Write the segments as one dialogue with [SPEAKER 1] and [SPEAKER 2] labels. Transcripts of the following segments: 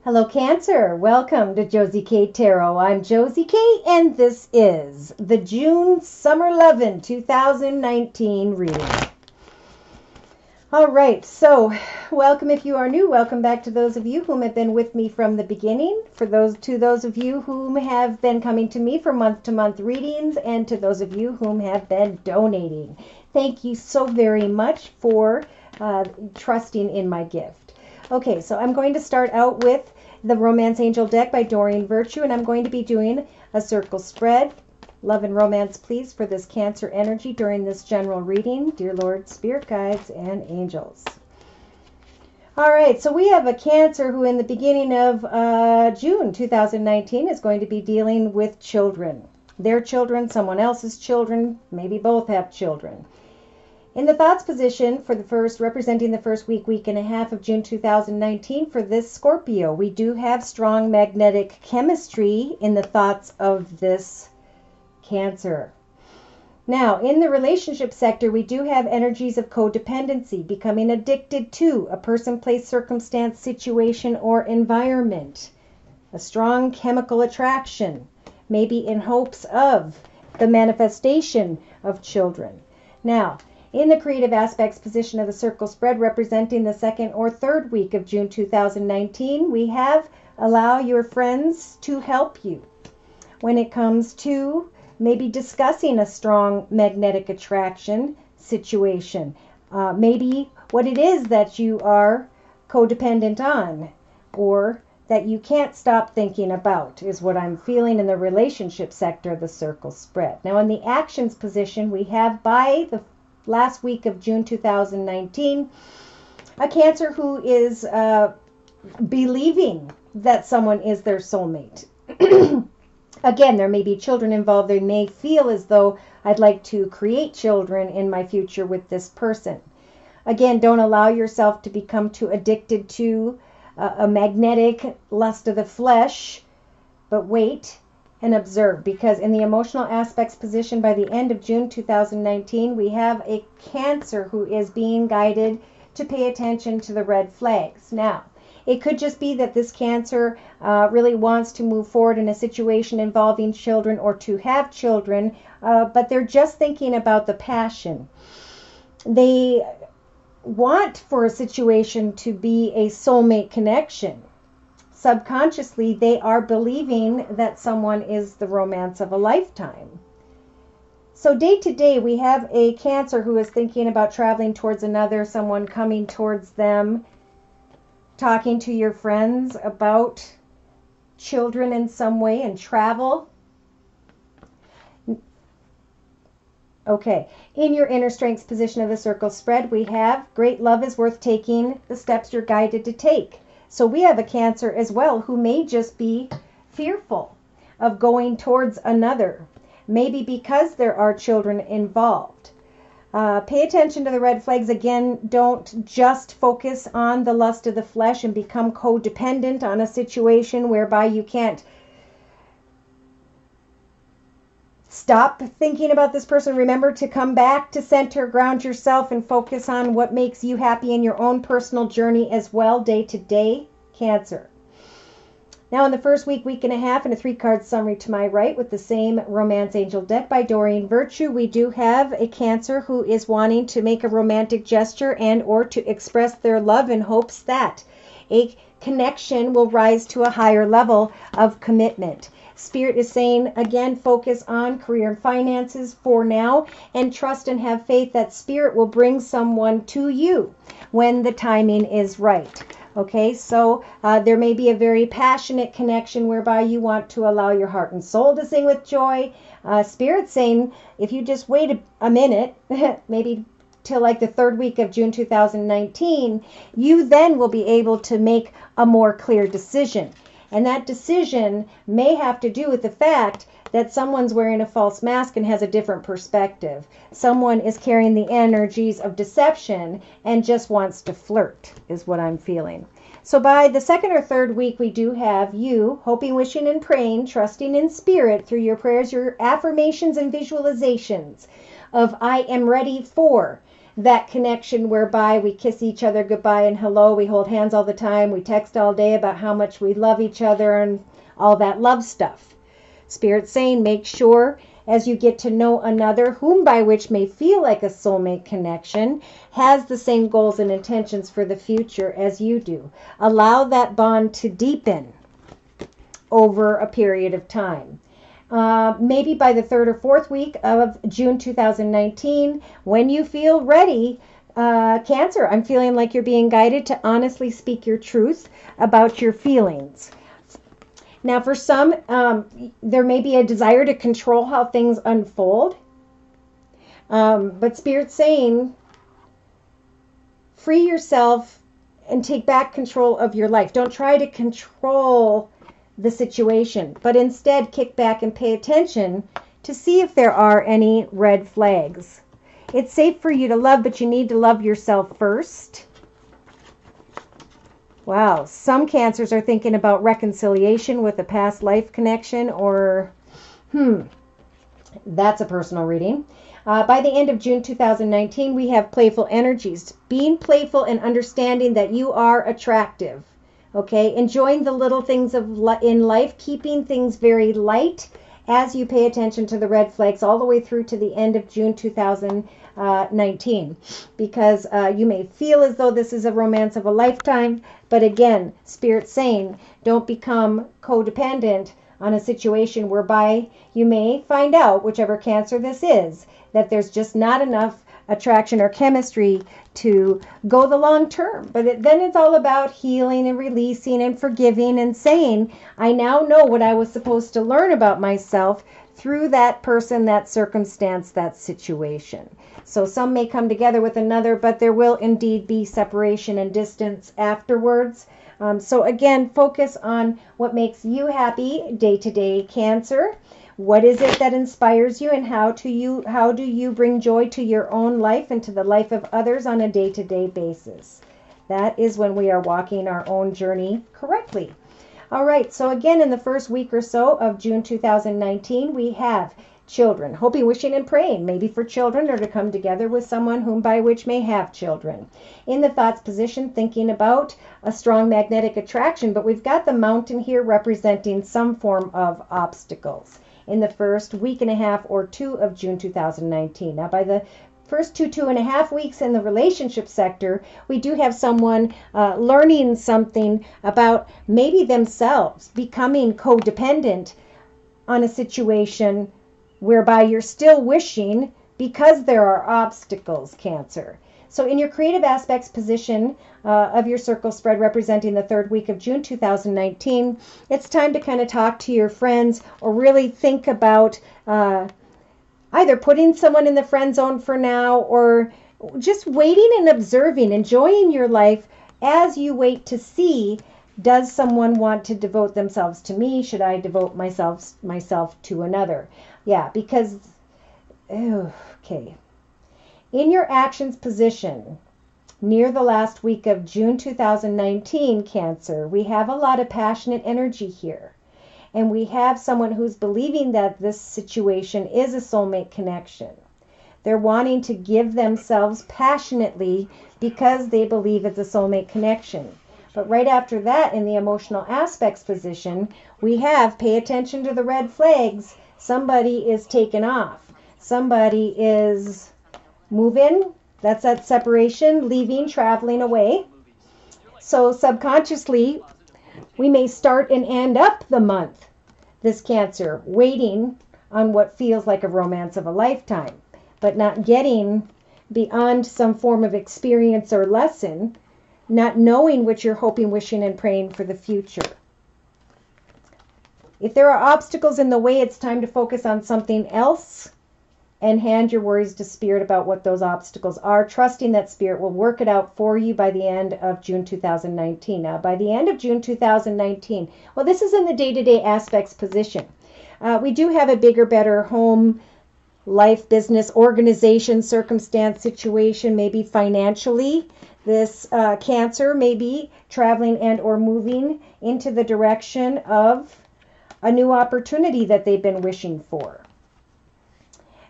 [SPEAKER 1] Hello, Cancer. Welcome to Josie K Tarot. I'm Josie K, and this is the June Summer Lovin' 2019 reading. All right, so welcome if you are new. Welcome back to those of you whom have been with me from the beginning. For those of you whom have been coming to me for month-to-month readings, and to those of you whom have been donating. Thank you so very much for trusting in my gift. Okay, so I'm going to start out with the Romance Angel deck by Doreen Virtue, and I'm going to be doing a circle spread. Love and romance, please, for this Cancer energy during this general reading. Dear Lord, Spirit Guides, and Angels. All right, so we have a Cancer who in the beginning of June 2019 is going to be dealing with children. Their children, someone else's children, maybe both have children. In the thoughts position for representing the first week and a half of June 2019 for this Scorpio, we do have strong magnetic chemistry in the thoughts of this Cancer. Now, in the relationship sector, we do have energies of codependency, becoming addicted to a person, place, circumstance, situation, or environment. A strong chemical attraction, maybe in hopes of the manifestation of children. Now, in the creative aspects position of the circle spread representing the second or third week of June 2019, we have allow your friends to help you when it comes to maybe discussing a strong magnetic attraction situation. Maybe what it is that you are codependent on or that you can't stop thinking about is what I'm feeling in the relationship sector of the circle spread. Now in the actions position, we have by the last week of June 2019, a Cancer who is believing that someone is their soulmate. Again, there may be children involved. They may feel as though I'd like to create children in my future with this person. Again, don't allow yourself to become too addicted to a magnetic lust of the flesh, but wait and observe, because in the emotional aspects position by the end of June 2019, we have a Cancer who is being guided to pay attention to the red flags. Now, it could just be that this Cancer really wants to move forward in a situation involving children or to have children, but they're just thinking about the passion. They want for a situation to be a soulmate connection. Subconsciously, they are believing that someone is the romance of a lifetime. So day to day, we have a Cancer who is thinking about traveling towards another, someone coming towards them, talking to your friends about children in some way and travel. Okay, in your inner strengths position of the circle spread, we have great love is worth taking the steps you're guided to take. So we have a Cancer as well who may just be fearful of going towards another, maybe because there are children involved. Pay attention to the red flags. Again, don't just focus on the lust of the flesh and become codependent on a situation whereby you can't stop thinking about this person. Remember to come back to center, ground yourself, and focus on what makes you happy in your own personal journey as well, day to day, Cancer. Now in the first week and a half, and a 3-card summary to my right with the same Romance Angel deck by Doreen Virtue, we do have a Cancer who is wanting to make a romantic gesture and or to express their love in hopes that a connection will rise to a higher level of commitment. Spirit is saying, again, focus on career and finances for now and trust and have faith that Spirit will bring someone to you when the timing is right. Okay, so there may be a very passionate connection whereby you want to allow your heart and soul to sing with joy. Spirit's saying, if you just wait a minute, maybe till like the third week of June 2019, you then will be able to make a more clear decision. And that decision may have to do with the fact that someone's wearing a false mask and has a different perspective. Someone is carrying the energies of deception and just wants to flirt, is what I'm feeling. So by the second or third week, we do have you hoping, wishing, and praying, trusting in Spirit through your prayers, your affirmations, and visualizations of I am ready for that connection whereby we kiss each other goodbye and hello, we hold hands all the time, we text all day about how much we love each other and all that love stuff. Spirit's saying make sure as you get to know another whom by which may feel like a soulmate connection has the same goals and intentions for the future as you do. Allow that bond to deepen over a period of time. Maybe by the 3rd or 4th week of June 2019, when you feel ready, Cancer, I'm feeling like you're being guided to honestly speak your truth about your feelings. Now, for some, there may be a desire to control how things unfold. But Spirit's saying, free yourself and take back control of your life. Don't try to control the situation, but instead kick back and pay attention to see if there are any red flags. It's safe for you to love, but you need to love yourself first. Wow, some Cancers are thinking about reconciliation with a past life connection, or that's a personal reading. By the end of June 2019, we have playful energies. Being playful and understanding that you are attractive. Okay, enjoying the little things in life, keeping things very light as you pay attention to the red flags all the way through to the end of June 2019. Because you may feel as though this is a romance of a lifetime, but again, Spirit's saying don't become codependent on a situation whereby you may find out, whichever Cancer this is, that there's just not enough attraction or chemistry to go the long term. But then it's all about healing and releasing and forgiving and saying, I now know what I was supposed to learn about myself through that person, that circumstance, that situation. So some may come together with another, but there will indeed be separation and distance afterwards. So again, focus on what makes you happy day to day, Cancer. What is it that inspires you, and how do you bring joy to your own life and to the life of others on a day-to-day basis? That is when we are walking our own journey correctly. All right, so again, in the first week or so of June 2019, we have children, hoping, wishing, and praying, maybe for children or to come together with someone whom by which may have children. In the thoughts position, thinking about a strong magnetic attraction, but we've got the mountain here representing some form of obstacles in the first week and a half or 2 of June 2019. Now, by the first 2.5 weeks in the relationship sector, we do have someone learning something about maybe themselves, becoming codependent on a situation whereby you're still wishing because there are obstacles, Cancer. So in your creative aspects position of your circle spread representing the 3rd week of June 2019, it's time to kind of talk to your friends or really think about either putting someone in the friend zone for now or just waiting and observing, enjoying your life as you wait to see, does someone want to devote themselves to me? Should I devote myself to another? Yeah, because, okay. In your actions position, near the last week of June 2019, Cancer, we have a lot of passionate energy here. And we have someone who's believing that this situation is a soulmate connection. They're wanting to give themselves passionately because they believe it's a soulmate connection. But right after that, in the emotional aspects position, we have pay attention to the red flags. Somebody is taken off. Somebody is moving, that's that separation, leaving, traveling away. So subconsciously, we may start and end up the month, this Cancer, waiting on what feels like a romance of a lifetime, but not getting beyond some form of experience or lesson, not knowing what you're hoping, wishing, and praying for the future. If there are obstacles in the way, it's time to focus on something else and hand your worries to Spirit about what those obstacles are, trusting that Spirit will work it out for you by the end of June 2019. Now, by the end of June 2019, well, this is in the day-to-day aspects position. We do have a bigger, better home, life, business, organization, circumstance, situation, maybe financially. This Cancer may be traveling and or moving into the direction of a new opportunity that they've been wishing for.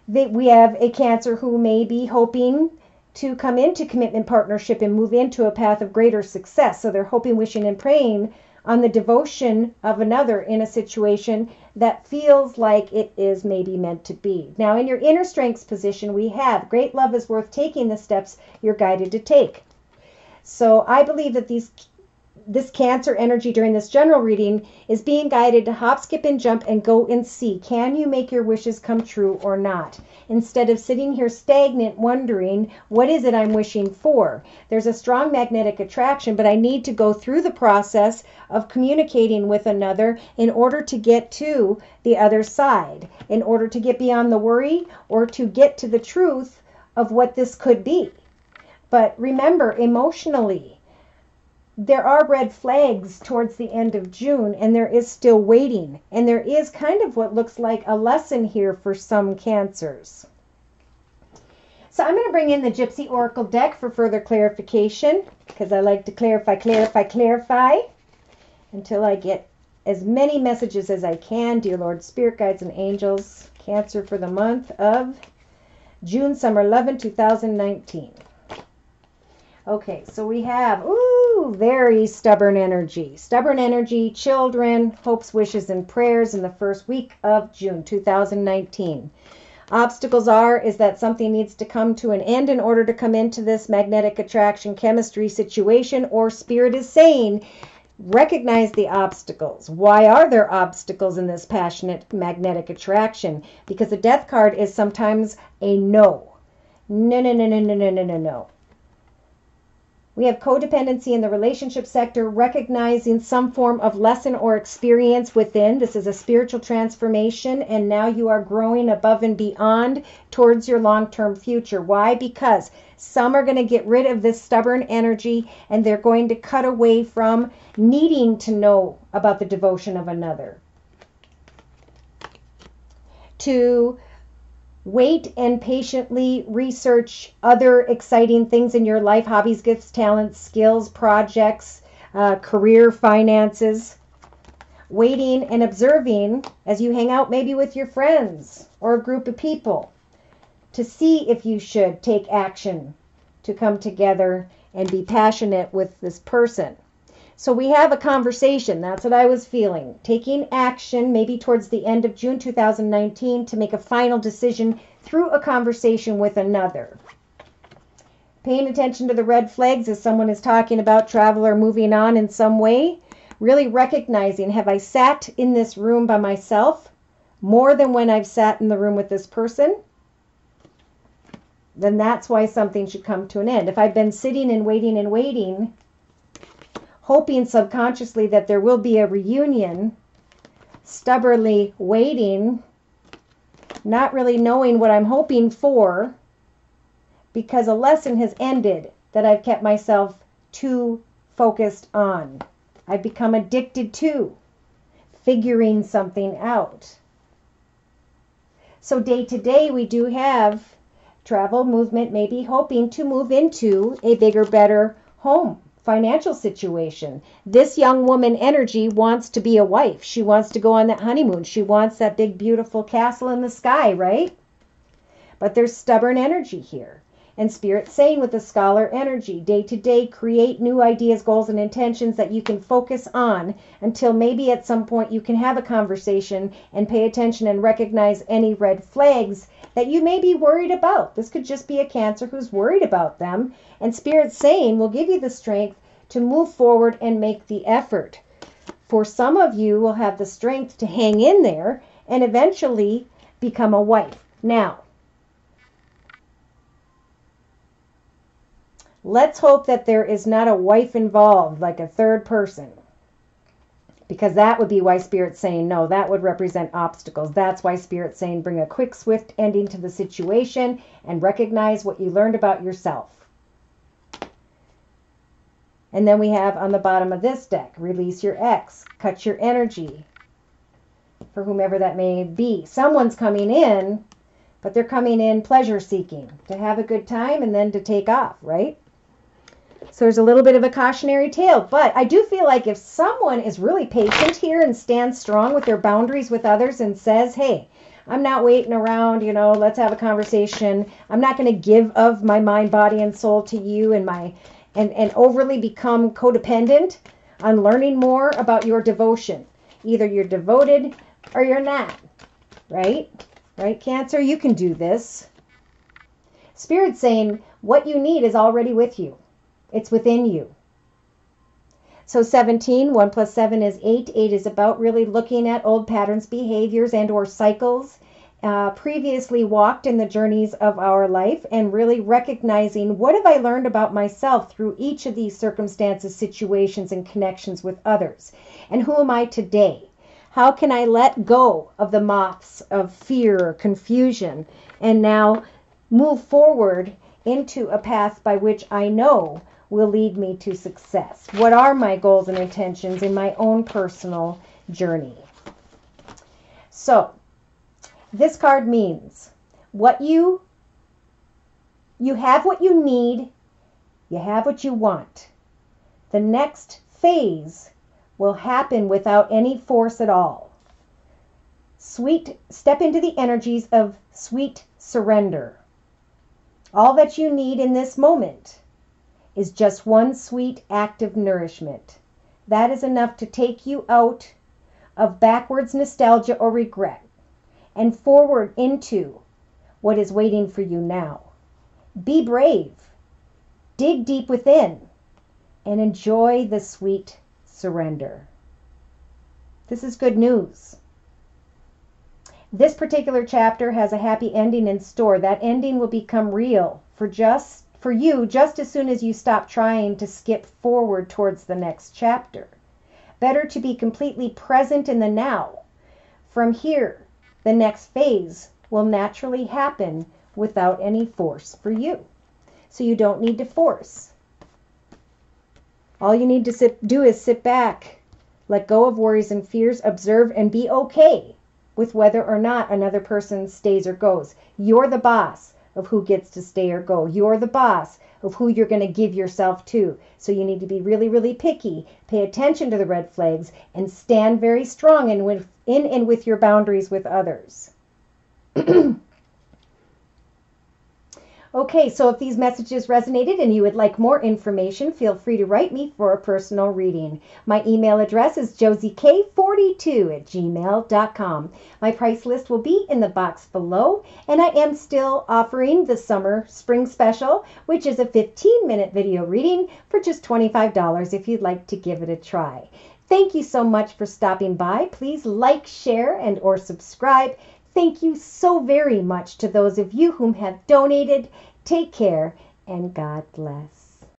[SPEAKER 1] We have a Cancer who may be hoping to come into commitment, partnership, and move into a path of greater success. So they're hoping, wishing, and praying on the devotion of another in a situation that feels like it is maybe meant to be. Now, in your inner strengths position, we have great love is worth taking the steps you're guided to take. So I believe that this Cancer energy during this general reading is being guided to hop, skip, and jump and go and see, can you make your wishes come true or not? Instead of sitting here stagnant wondering, what is it I'm wishing for? There's a strong magnetic attraction, but I need to go through the process of communicating with another in order to get to the other side, in order to get beyond the worry or to get to the truth of what this could be. But remember, emotionally, there are red flags towards the end of June, and there is still waiting. And there is kind of what looks like a lesson here for some Cancers. So I'm going to bring in the Gypsy Oracle deck for further clarification, because I like to clarify until I get as many messages as I can. Dear Lord, Spirit Guides and Angels, Cancer for the month of June, Summer 11, 2019. Okay, so we have, very stubborn energy. Stubborn energy, children, hopes, wishes, and prayers in the first week of June 2019. Obstacles is that something needs to come to an end in order to come into this magnetic attraction chemistry situation, or Spirit is saying, recognize the obstacles. Why are there obstacles in this passionate magnetic attraction? Because the Death card is sometimes a no. No. We have codependency in the relationship sector, recognizing some form of lesson or experience within. This is a spiritual transformation, and now you are growing above and beyond towards your long-term future. Why? Because some are going to get rid of this stubborn energy, and they're going to cut away from needing to know about the devotion of another. To wait and patiently research other exciting things in your life, hobbies, gifts, talents, skills, projects, career, finances. Waiting and observing as you hang out maybe with your friends or a group of people to see if you should take action to come together and be passionate with this person. So we have a conversation. That's what I was feeling. Taking action maybe towards the end of June 2019 to make a final decision through a conversation with another. Paying attention to the red flags as someone is talking about travel or moving on in some way. Really recognizing, have I sat in this room by myself more than when I've sat in the room with this person? Then that's why something should come to an end. If I've been sitting and waiting, hoping subconsciously that there will be a reunion, stubbornly waiting, not really knowing what I'm hoping for, because a lesson has ended that I've kept myself too focused on. I've become addicted to figuring something out. So day to day we do have travel, movement, maybe hoping to move into a bigger, better home. Financial situation. This young woman energy wants to be a wife. She wants to go on that honeymoon. She wants that big, beautiful castle in the sky, right? But there's stubborn energy here. And Spirit's saying with the Scholar energy, day to day, create new ideas, goals, and intentions that you can focus on until maybe at some point you can have a conversation and pay attention and recognize any red flags that you may be worried about. This could just be a Cancer who's worried about them. And Spirit's saying will give you the strength to move forward and make the effort. For some of you will have the strength to hang in there and eventually become a wife. Now, let's hope that there is not a wife involved, like a third person. Because that would be why Spirit's saying no. That would represent obstacles. That's why Spirit's saying bring a quick, swift ending to the situation and recognize what you learned about yourself. And then we have on the bottom of this deck, release your ex, cut your energy, for whomever that may be. Someone's coming in, but they're coming in pleasure seeking, to have a good time and then to take off, right? So there's a little bit of a cautionary tale, but I do feel like if someone is really patient here and stands strong with their boundaries with others and says, hey, I'm not waiting around, let's have a conversation. I'm not going to give of my mind, body, and soul to you and overly become codependent on learning more about your devotion. Either you're devoted or you're not, right? Right, Cancer? You can do this. Spirit's saying what you need is already with you. It's within you. So 17, 1 plus 7 is 8. 8 is about really looking at old patterns, behaviors, and or cycles previously walked in the journeys of our life, and really recognizing what have I learned about myself through each of these circumstances, situations, and connections with others. And who am I today? How can I let go of the moths of fear, confusion, and now move forward into a path by which I know will lead me to success? What are my goals and intentions in my own personal journey? So, this card means you have what you need, you have what you want. The next phase will happen without any force at all. Step into the energies of sweet surrender. All that you need in this moment is just one sweet act of nourishment. That is enough to take you out of backwards nostalgia or regret and forward into what is waiting for you now. Be brave, dig deep within, and enjoy the sweet surrender. This is good news. This particular chapter has a happy ending in store. That ending will become real for you just as soon as you stop trying to skip forward towards the next chapter. Better to be completely present in the now. From here, the next phase will naturally happen without any force for you. So you don't need to force. All you need to do is sit back, let go of worries and fears, observe, and be okay with whether or not another person stays or goes. You're the boss of who gets to stay or go. You're the boss of who you're going to give yourself to. So you need to be really, really picky, pay attention to the red flags, and stand very strong in and with your boundaries with others. Okay, so if these messages resonated and you would like more information, feel free to write me for a personal reading. My email address is josiek42@gmail.com. My price list will be in the box below, and I am still offering the summer spring special, which is a 15-minute video reading for just $25 if you'd like to give it a try. Thank you so much for stopping by. Please like, share, and or subscribe. Thank you so very much to those of you whom have donated. Take care and God bless.